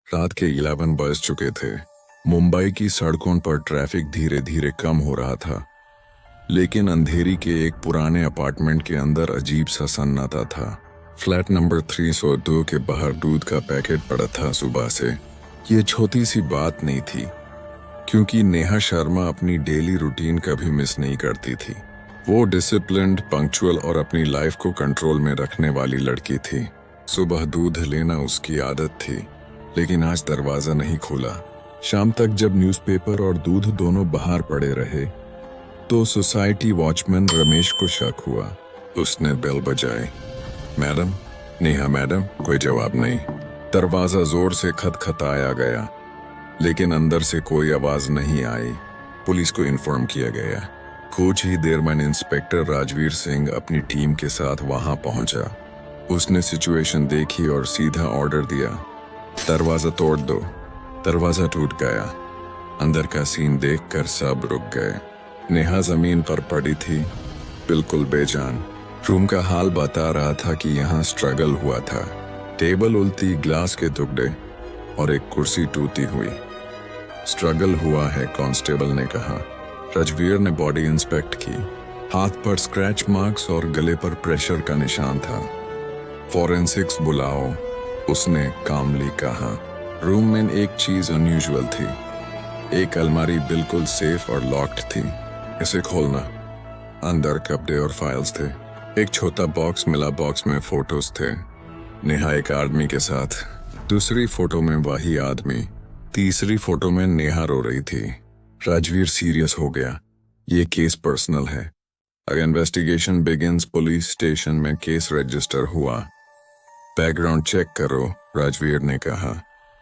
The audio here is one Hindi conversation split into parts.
रात के 11 बज चुके थे। मुंबई की सड़कों पर ट्रैफिक धीरे धीरे कम हो रहा था, लेकिन अंधेरी के एक पुराने अपार्टमेंट के अंदर अजीब सा सन्नाटा था। फ्लैट नंबर 302 के बाहर दूध का पैकेट पड़ा था सुबह से। ये छोटी सी बात नहीं थी, क्योंकि नेहा शर्मा अपनी डेली रूटीन कभी मिस नहीं करती थी। वो डिसिप्लिन्ड, पंक्चुअल और अपनी लाइफ को कंट्रोल में रखने वाली लड़की थी। सुबह दूध लेना उसकी आदत थी, लेकिन आज दरवाजा नहीं खोला। शाम तक जब न्यूज़पेपर और दूध दोनों बाहर पड़े रहे, तो सोसाइटी वॉचमैन रमेश को शक हुआ। उसने बेल बजाई। Madam, Neha madam. कोई जवाब नहीं। दरवाजा जोर से खटखटाया गया, लेकिन अंदर से कोई आवाज नहीं आई। पुलिस को इन्फॉर्म किया गया। कुछ ही देर में इंस्पेक्टर राजवीर सिंह अपनी टीम के साथ वहां पहुंचा। उसने सिचुएशन देखी और सीधा ऑर्डर दिया, दरवाजा तोड़ दो। दरवाजा टूट गया। अंदर का सीन देखकर सब रुक गए। नेहा जमीन पर पड़ी थी, बिल्कुल बेजान। रूम का हाल बता रहा था कि यहाँ स्ट्रगल हुआ था। टेबल उल्टी, ग्लास के टुकड़े और एक कुर्सी टूटी हुई। स्ट्रगल हुआ है, कांस्टेबल ने कहा। राजवीर ने बॉडी इंस्पेक्ट की। हाथ पर स्क्रैच मार्क्स और गले पर प्रेशर का निशान था। फॉरेंसिक्स बुलाओ, उसने कामली कहा। रूम में एक चीज अनयूजुअल थी। एक अलमारी बिल्कुल सेफ और लॉक्ड थी। इसे खोलना। अंदर कपड़े और फाइल्स थे। एक छोटा बॉक्स मिला, बॉक्स में फोटोज थे। नेहा एक आदमी के साथ, दूसरी फोटो में वही आदमी, तीसरी फोटो में नेहा रो रही थी। राजवीर सीरियस हो गया। ये केस पर्सनल है। अगर इन्वेस्टिगेशन बिगिंस, पुलिस स्टेशन में केस रजिस्टर हुआ। बैकग्राउंड चेक करो, राजवीर ने कहा।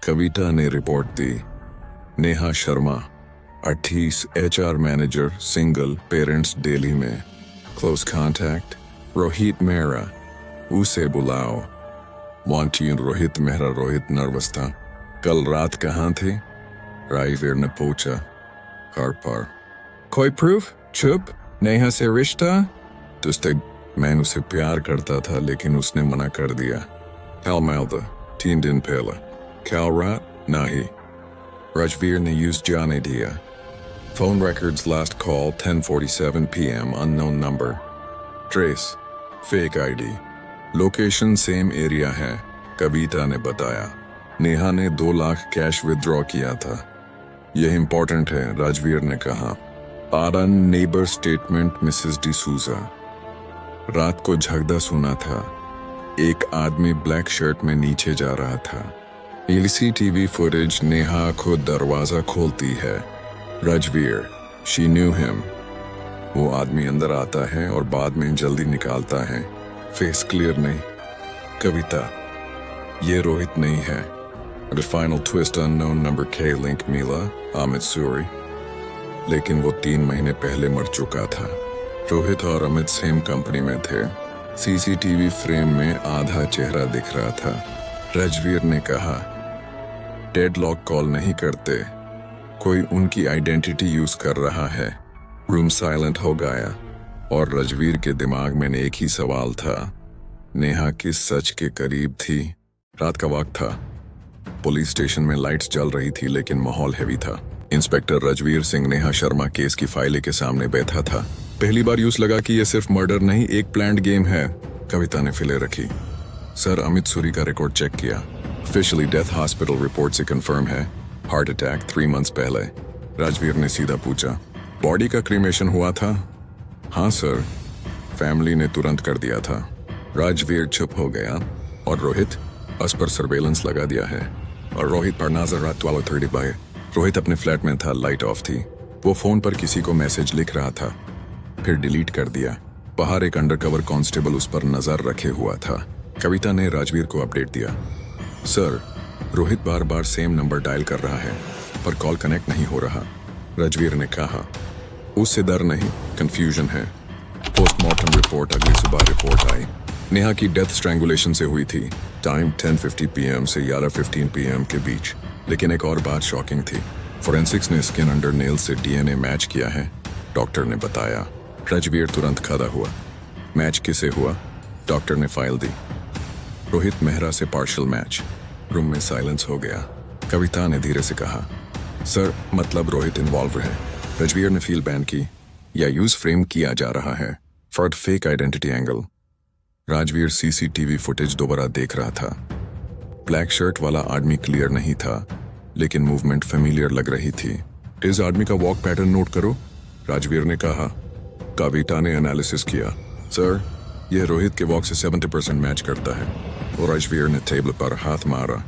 कविता ने रिपोर्ट दी। Neha Sharma, 28, HR manager, single, parents Delhi में। क्लोज कॉन्टैक्ट रोहित मेहरा, उसे बुलाओ। वांटियन रोहित मेहरा। रोहित नर्वस था। कल रात कहाँ थे? राजवीर ने पूछा। घर पर। कोई प्रूफ? चुप। नेहा से रिश्ता? तुझसे मैं उसे प्यार करता था, लेकिन उसने मना कर दिया। कल मालदा, 3 दिन पहले। कल रात? नहीं। राजवीर ने यूज जाने दिया। Phone records, last call 10:47 p.m. unknown number. Trace, fake ID. Location same area है, कविता ने बताया। नेहा ने 2 लाख कैश विथड्रॉ किया था। यह इंपॉर्टेंट है, राजवीर ने कहा। आरन नेबर स्टेटमेंट, मिसेस डिसूजा। रात को झगड़ा सुना था। एक आदमी ब्लैक शर्ट में नीचे जा रहा था। CCTV फुटेज, नेहा खुद दरवाजा खोलती है। Rajveer, she knew him. वो आदमी अंदर आता है और बाद में जल्दी निकालता है। फेस क्लियर नहीं। कविता, ये रोहित नहीं है। The final twist, unknown number K link Mila, Amit Suri. लेकिन वो 3 महीने पहले मर चुका था। रोहित और अमित सेम कंपनी में थे। CCTV फ्रेम में आधा चेहरा दिख रहा था। राजवीर ने कहा, डेडलॉक कॉल नहीं करते, कोई उनकी आइडेंटिटी यूज कर रहा है। रूम साइलेंट हो गया और राजवीर के दिमाग में एक ही सवाल था, नेहा किस सच के करीब थी? रात का वक्त था। पुलिस स्टेशन में लाइट्स जल रही थी, लेकिन माहौल हैवी था। इंस्पेक्टर राजवीर सिंह नेहा शर्मा केस की फाइलें के सामने बैठा था। पहली बार यूं लगा कि यह सिर्फ मर्डर नहीं, एक प्लान्ड गेम है। कविता ने फिले रखी। सर, अमित सूरी का रिकॉर्ड चेक किया। ऑफिशियली डेथ हॉस्पिटल रिपोर्ट से कंफर्म है, हार्ट अटैक 3 मंथ्स पहले। राजवीर ने सीधा पूछा, बॉडी का क्रीमेशन हुआ था? हाँ सर, फैमिली ने तुरंत कर दिया था। राजवीर चुप हो गया। और रोहित? उस पर सर्वेलेंस लगा दिया है। और रोहित पर नजर रात 12:35। रोहित अपने फ्लैट में था, लाइट ऑफ थी। वो फोन पर किसी को मैसेज लिख रहा था, फिर डिलीट कर दिया। बाहर एक अंडरकवर कांस्टेबल उस पर नजर रखे हुआ था। कविता ने राजवीर को अपडेट दिया, सर, रोहित बार बार सेम नंबर डायल कर रहा है, पर कॉल कनेक्ट नहीं हो रहा। राजवीर ने कहा, उससे डर नहीं, कंफ्यूजन है। पोस्टमार्टम रिपोर्ट अगली सुबह रिपोर्ट आई। नेहा की डेथ स्ट्रैंगुलेशन से हुई थी। टाइम 10:50 PM से 11:15 PM के बीच। लेकिन एक और बात शॉकिंग थी। फोरेंसिक्स ने स्किन अंडर नेल से DNA मैच किया है, डॉक्टर ने बताया। राजवीर तुरंत खड़ा हुआ। मैच किसे हुआ? डॉक्टर ने फाइल दी। रोहित मेहरा से पार्शियल मैच। रूम में साइलेंस हो गया। कविता ने धीरे से कहा, सर मतलब रोहित इन्वॉल्व है। रजवीर ने फील बैन की, या यूज फ्रेम किया जा रहा है for fake identity angle. Rajveer CCTV footage दोबारा देख रहा था। ब्लैक शर्ट वाला आदमी क्लियर नहीं था, लेकिन मूवमेंट फेमिलियर लग रही थी। इस आदमी का वॉक पैटर्न नोट करो, राजवीर ने कहा। कविता ने एनालिसिस किया, सर यह रोहित के वॉक से 70% मैच करता है। और राजवीर ने टेबल पर हाथ मारा,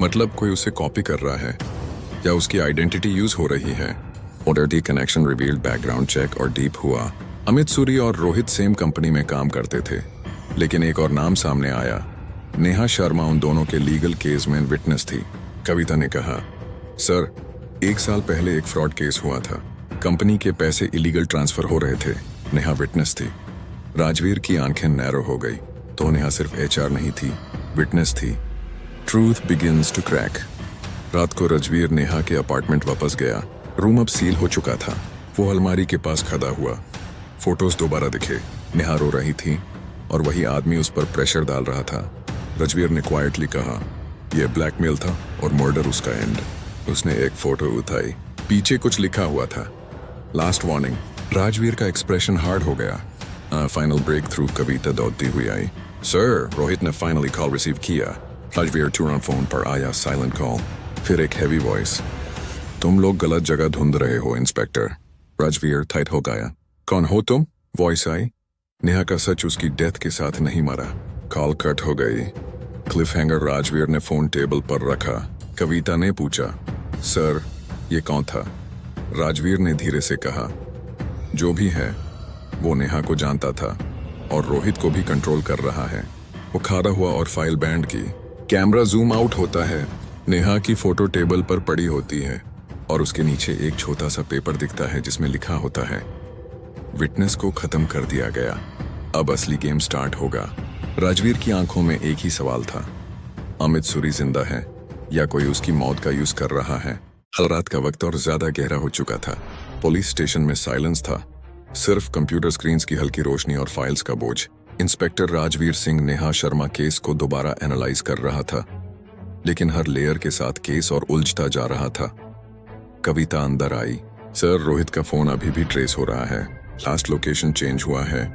मतलब कोई उसे कॉपी कर रहा है या उसकी आइडेंटिटी यूज हो रही है। Already connection revealed, background check और डीप हुआ। अमित सूरी और रोहित सेम कंपनी में काम करते थे, लेकिन एक और नाम सामने आया। नेहा शर्मा उन दोनों के लीगल केस में विटनेस थी। कविता ने कहा, सर 1 साल पहले एक फ्रॉड केस हुआ था, कंपनी के पैसे इलीगल ट्रांसफर हो रहे थे। नेहा विटनेस थी। राजवीर की आंखें नैरो हो गई। तो नेहा सिर्फ एचआर नहीं थी, विटनेस थी। Truth begins to crack. रात को रजवीर नेहा के अपार्टमेंट वापस गया। रूम अब सील हो चुका था। वो अलमारी के पास खड़ा हुआ। फोटोज दोबारा दिखे। नेहा रो रही थी और वही आदमी उस पर प्रेशर डाल रहा था। रजवीर ने क्वाइटली कहा, यह ब्लैकमेल था और मर्डर उसका एंड। उसने एक फोटो उठाई, पीछे कुछ लिखा हुआ था, लास्ट वार्निंग। राजवीर का एक्सप्रेशन हार्ड हो गया। फाइनल ब्रेक थ्रू कविता दौड़ती हुई आई। सर, रोहित ने फाइनली कॉल रिसीव किया। राजवीर तुरंत फोन पर आया, साइलेंट कॉल। फिर एक हैवी वॉइस, तुम लोग गलत जगह ढूंढ रहे हो इंस्पेक्टर। राजवीर टाइट हो गया। कौन हो तुम? वॉइस आई। नेहा का सच उसकी डेथ के साथ नहीं मरा। कॉल कट हो गई। क्लिफ हैंगर राजवीर ने फोन टेबल पर रखा। कविता ने पूछा, सर ये कौन था? राजवीर ने धीरे से कहा, जो भी है वो नेहा को जानता था और रोहित को भी कंट्रोल कर रहा है। वो खड़ा हुआ और फाइल बैंड की। कैमरा जूम आउट होता है। नेहा की फोटो टेबल पर पड़ी होती है और उसके नीचे एक छोटा सा पेपर दिखता है जिसमें लिखा होता है, विटनेस को खत्म कर दिया गया, अब असली गेम स्टार्ट होगा। राजवीर की आंखों में एक ही सवाल था, अमित सूरी जिंदा है या कोई उसकी मौत का यूज कर रहा है? हल रात का वक्त और ज्यादा गहरा हो चुका था। पुलिस स्टेशन में साइलेंस था, सिर्फ कंप्यूटर स्क्रीन्स की हल्की रोशनी और फाइल्स का बोझ। इंस्पेक्टर राजवीर सिंह नेहा शर्मा केस को दोबारा एनालाइज कर रहा था, लेकिन हर लेयर के साथ केस और उलझता जा रहा था। कविता अंदर आई। सर, रोहित का फोन अभी भी ट्रेस हो रहा है। लास्ट लोकेशन चेंज हुआ है,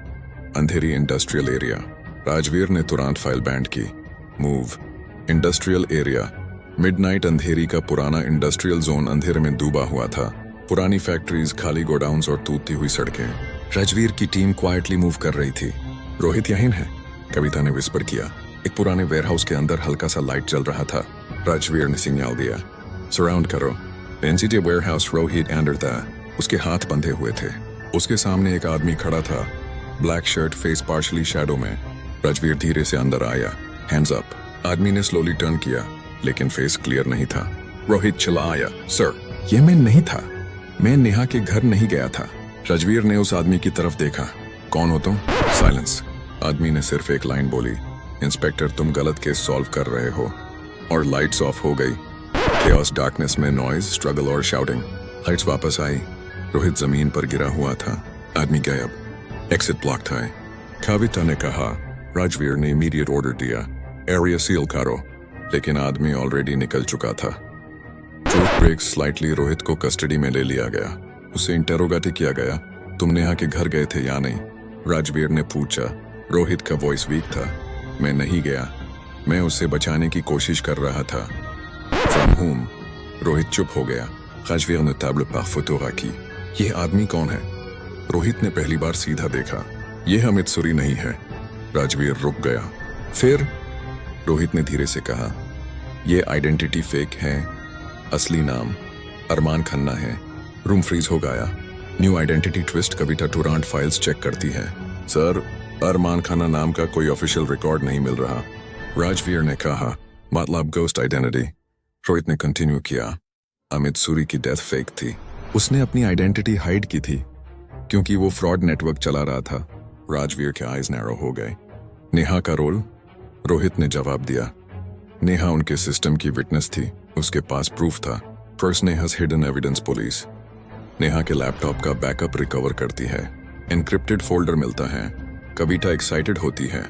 अंधेरी इंडस्ट्रियल एरिया। राजवीर ने तुरंत फाइल बैंड की। मूव। Industrial area. मिडनाइट अंधेरी का पुराना इंडस्ट्रियल जोन अंधेरे में डूबा हुआ था। पुरानी फैक्ट्रीज, खाली गोडाउन्स और टूटती हुई सड़कें। राजवीर की टीम क्वाइटली मूव कर रही थी। रोहित यहीं है, कविता ने विस्पर किया। एक पुराने वेयरहाउस के अंदर हल्का सा लाइट जल रहा था। राजवीर ने सिग्नल दिया, सराउंड करो। एनसीटी वेयरहाउस रोहित अंदर था, उसके हाथ बंधे हुए थे। उसके सामने एक आदमी खड़ा था, black shirt, face partially shadow में। राजवीर धीरे से अंदर आया, हैंड्स अप। आदमी ने स्लोली टर्न किया, लेकिन फेस क्लियर नहीं था। रोहित चिल्लाया, सर ये मैं नहीं था, मैं नेहा के घर नहीं गया था। राजवीर ने उस आदमी की तरफ देखा। कौन हो तुम? साइलेंस। आदमी ने सिर्फ एक लाइन बोली, इंस्पेक्टर तुम गलत केस सॉल्व कर रहे हो। और लाइट्स ऑफ हो गई। केओस, डार्कनेस में नॉइज, स्ट्रगल और शाउटिंग। लाइट्स वापस आई। रोहित जमीन पर गिरा हुआ था, आदमी गायब। एक्सिट ब्लॉक था। कविता ने कहा। राजवीर ने इमीडिएट ऑर्डर दिया, एरिया सील करो, लेकिन आदमी ऑलरेडी निकल चुका था। Truth break slightly. रोहित को कस्टडी में ले लिया गया। उसे इंटेरोगेट किया गया, तुम नेहा के घर गए थे या नहीं? राजवीर ने पूछा। रोहित का वॉइस वीक था, मैं नहीं गया, मैं उसे बचाने की कोशिश कर रहा था। From home? रोहित चुप हो गया। राजवीर ने टैबलेट पर फोटो रखी। यह आदमी कौन है? रोहित ने पहली बार सीधा देखा, यह अमित सूरी नहीं है। राजवीर रुक गया। फिर? रोहित ने धीरे से कहा, यह आइडेंटिटी फेक है, असली नाम अरमान खन्ना है। रूम फ्रीज हो गया। New identity twist. कविता तुरंत फाइल्स चेक करती है। सर, अरमान खन्ना नाम का कोई ऑफिशियल रिकॉर्ड नहीं मिल रहा। राजवीर ने कहा, मतलब घोस्ट आइडेंटिटी। रोहित ने कंटिन्यू किया, अमित सूरी की डेथ फेक थी, उसने अपनी आइडेंटिटी हाइड की थी क्योंकि वो फ्रॉड नेटवर्क चला रहा था। राजवीर के आईज नैरो हो गए। नेहा का रोल? रोहित ने जवाब दिया, नेहा उनके सिस्टम की विटनेस थी, उसके पास प्रूफ था। फर्स्ट नेहा's हिडन एविडेंस पुलिस नेहा के लैपटॉप का बैकअप रिकवर करती है, एनक्रिप्टेड फोल्डर मिलता है। कविता एक्साइटेड होती है,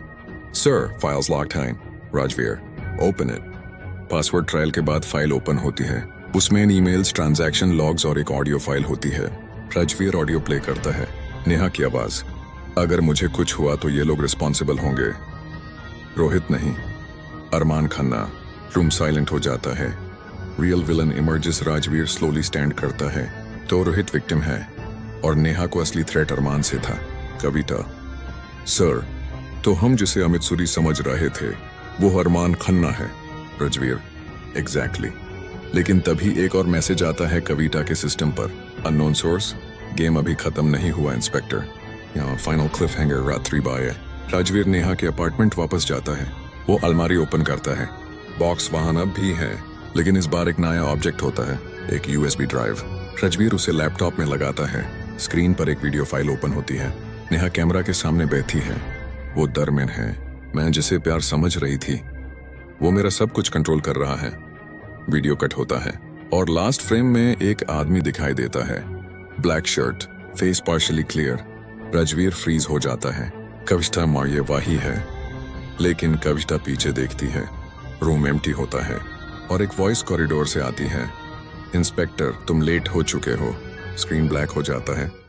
सर फाइल्स लॉक्ड हैं। Rajveer, open it. Password trial के बाद फाइल ओपन होती है। उसमें ईमेल्स, ट्रांजैक्शन लॉग्स और एक ऑडियो फाइल होती है। राजवीर ऑडियो प्ले करता है। नेहा की आवाज, अगर मुझे कुछ हुआ तो ये लोग रिस्पॉन्सिबल होंगे। रोहित नहीं, अरमान खन्ना। रूम साइलेंट हो जाता है। Real villain emerges. Rajveer slowly stand करता है। तो रोहित विक्टिम है और नेहा को असली थ्रेट अरमान से था। कविता, सर, तो हम जिसे अमित सूरी समझ रहे थे वो अरमान खन्ना है। राजवीर, एग्जैक्टली। लेकिन तभी एक और मैसेज आता है कविता के सिस्टम पर। अननोन सोर्स, गेम अभी खत्म नहीं हुआ इंस्पेक्टर। यहाँ फाइनल क्लिफ हैंगर, रात्रि बाय। राजवीर नेहा के अपार्टमेंट वापस जाता है। वो अलमारी ओपन करता है। बॉक्स वहां अब भी है, लेकिन इस बार एक नया ऑब्जेक्ट होता है, एक यूएसबी ड्राइव। राजवीर उसे लैपटॉप में लगाता है। स्क्रीन पर एक वीडियो फाइल ओपन होती है। नेहा कैमरा के सामने बैठी है। वो दरमियान है। मैं जिसे प्यार समझ रही थी वो मेरा सब कुछ कंट्रोल कर रहा है। वीडियो कट होता है और लास्ट फ्रेम में एक आदमी दिखाई देता है। Black shirt, face partially clear. Rajveer freeze हो जाता है। कविता, माँ ये वही है। लेकिन कविता पीछे देखती है। रूम एम्प्टी होता है और एक वॉइस कॉरिडोर से आती है। इंस्पेक्टर, तुम लेट हो चुके हो। स्क्रीन ब्लैक हो जाता है।